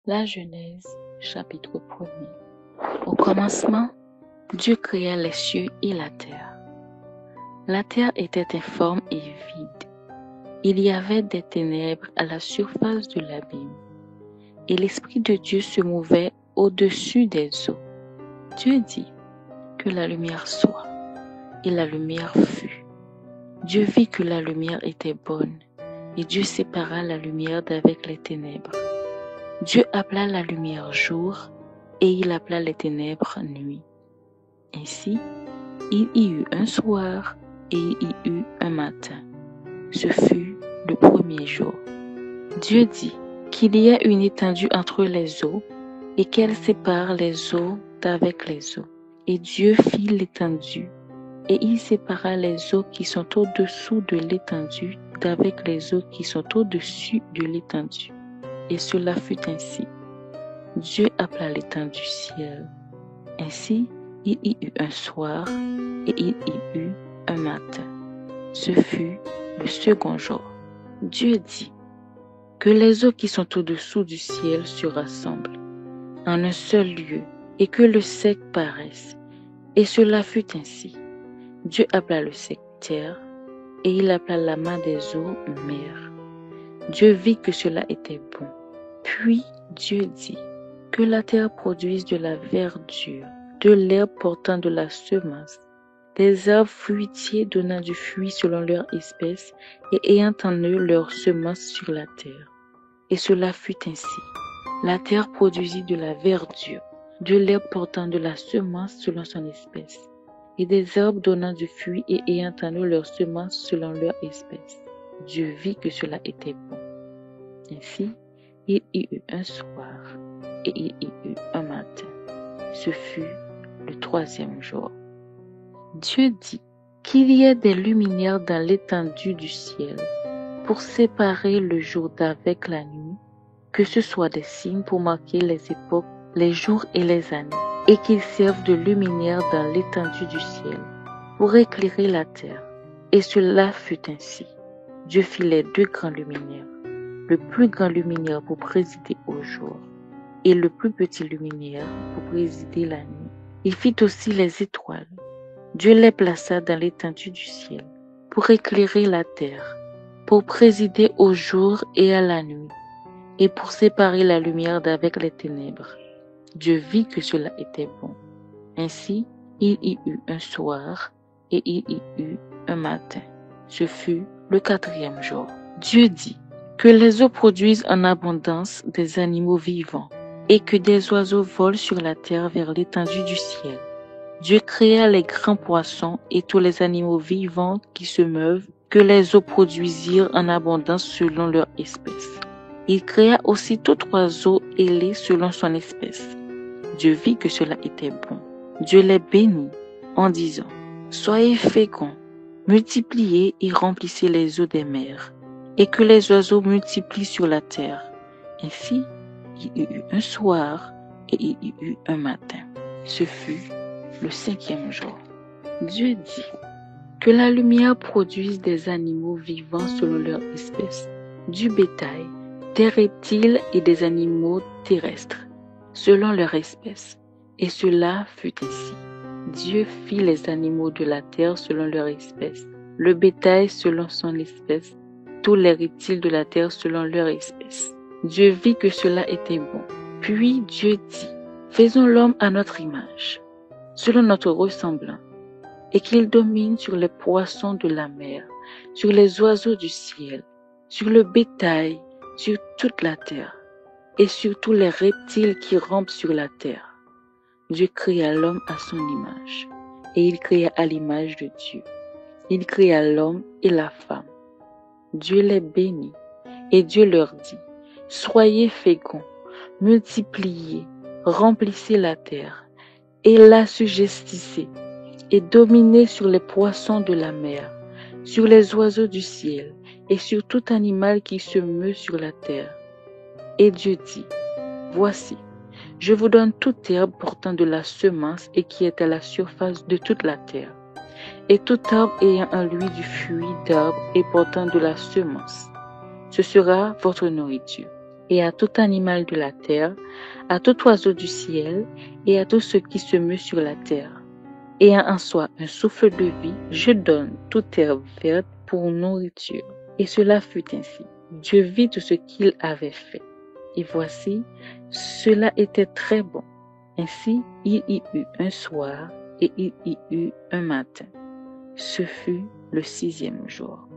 La Genèse, chapitre 1er. Au commencement, Dieu créa les cieux et la terre. La terre était informe et vide. Il y avait des ténèbres à la surface de l'abîme, et l'Esprit de Dieu se mouvait au-dessus des eaux. Dieu dit que la lumière soit, et la lumière fut. Dieu vit que la lumière était bonne, et Dieu sépara la lumière d'avec les ténèbres. Dieu appela la lumière jour, et il appela les ténèbres nuit. Ainsi, il y eut un soir, et il y eut un matin. Ce fut le premier jour. Dieu dit qu'il y ait une étendue entre les eaux, et qu'elle sépare les eaux d'avec les eaux. Et Dieu fit l'étendue, et il sépara les eaux qui sont au-dessous de l'étendue d'avec les eaux qui sont au-dessus de l'étendue. Et cela fut ainsi. Dieu appela l'étendue ciel. Ainsi, il y eut un soir, et il y eut un matin. Ce fut le second jour. Dieu dit que les eaux qui sont au-dessous du ciel se rassemblent en un seul lieu, et que le sec paraisse. Et cela fut ainsi. Dieu appela le sec terre, et il appela l'amas des eaux mer. Dieu vit que cela était bon. Puis Dieu dit que la terre produise de la verdure, de l'herbe portant de la semence, des arbres fruitiers donnant du fruit selon leur espèce et ayant en eux leur semence sur la terre. Et cela fut ainsi. La terre produisit de la verdure, de l'herbe portant de la semence selon son espèce, et des arbres donnant du fruit et ayant en eux leur semence selon leur espèce. Dieu vit que cela était bon. Ainsi, il y eut un soir, et il y eut un matin. Ce fut le troisième jour. Dieu dit qu'il y ait des luminaires dans l'étendue du ciel, pour séparer le jour d'avec la nuit, que ce soit des signes pour marquer les époques, les jours et les années, et qu'ils servent de luminaires dans l'étendue du ciel, pour éclairer la terre. Et cela fut ainsi. Dieu fit les deux grands luminaires, le plus grand luminaire pour présider au jour, et le plus petit luminaire pour présider la nuit. Il fit aussi les étoiles. Dieu les plaça dans l'étendue du ciel, pour éclairer la terre, pour présider au jour et à la nuit, et pour séparer la lumière d'avec les ténèbres. Dieu vit que cela était bon. Ainsi, il y eut un soir, et il y eut un matin. Ce fut le quatrième jour. Dieu dit que les eaux produisent en abondance des animaux vivants, et que des oiseaux volent sur la terre vers l'étendue du ciel. Dieu créa les grands poissons et tous les animaux vivants qui se meuvent, que les eaux produisirent en abondance selon leur espèce. Il créa aussi tout oiseau ailé selon son espèce. Dieu vit que cela était bon. Dieu les bénit en disant : Soyez féconds, multipliez et remplissez les eaux des mers, et que les oiseaux multiplient sur la terre. Ainsi, il y eut un soir et il y eut un matin. Ce fut le cinquième jour. Dieu dit que la lumière produise des animaux vivants selon leur espèce, du bétail, des reptiles et des animaux terrestres, selon leur espèce. Et cela fut ainsi. Dieu fit les animaux de la terre selon leur espèce, le bétail selon son espèce, tous les reptiles de la terre selon leur espèce. Dieu vit que cela était bon. Puis Dieu dit : Faisons l'homme à notre image, selon notre ressemblant, et qu'il domine sur les poissons de la mer, sur les oiseaux du ciel, sur le bétail, sur toute la terre, et sur tous les reptiles qui rampent sur la terre. Dieu créa l'homme à son image, et il créa à l'image de Dieu. Il créa l'homme et la femme. Dieu les bénit, et Dieu leur dit : Soyez féconds, multipliez, remplissez la terre, et l'assujettissez, et dominez sur les poissons de la mer, sur les oiseaux du ciel, et sur tout animal qui se meut sur la terre. Et Dieu dit : Voici, je vous donne toute herbe portant de la semence et qui est à la surface de toute la terre, et tout arbre ayant en lui du fruit d'arbre et portant de la semence. Ce sera votre nourriture. et à tout animal de la terre, à tout oiseau du ciel, et à tout ce qui se meut sur la terre. Ayant en soi un souffle de vie, je donne toute herbe verte pour nourriture. Et cela fut ainsi. Dieu vit tout ce qu'il avait fait. Et voici, cela était très bon. Ainsi, il y eut un soir et il y eut un matin. Ce fut le 6e jour.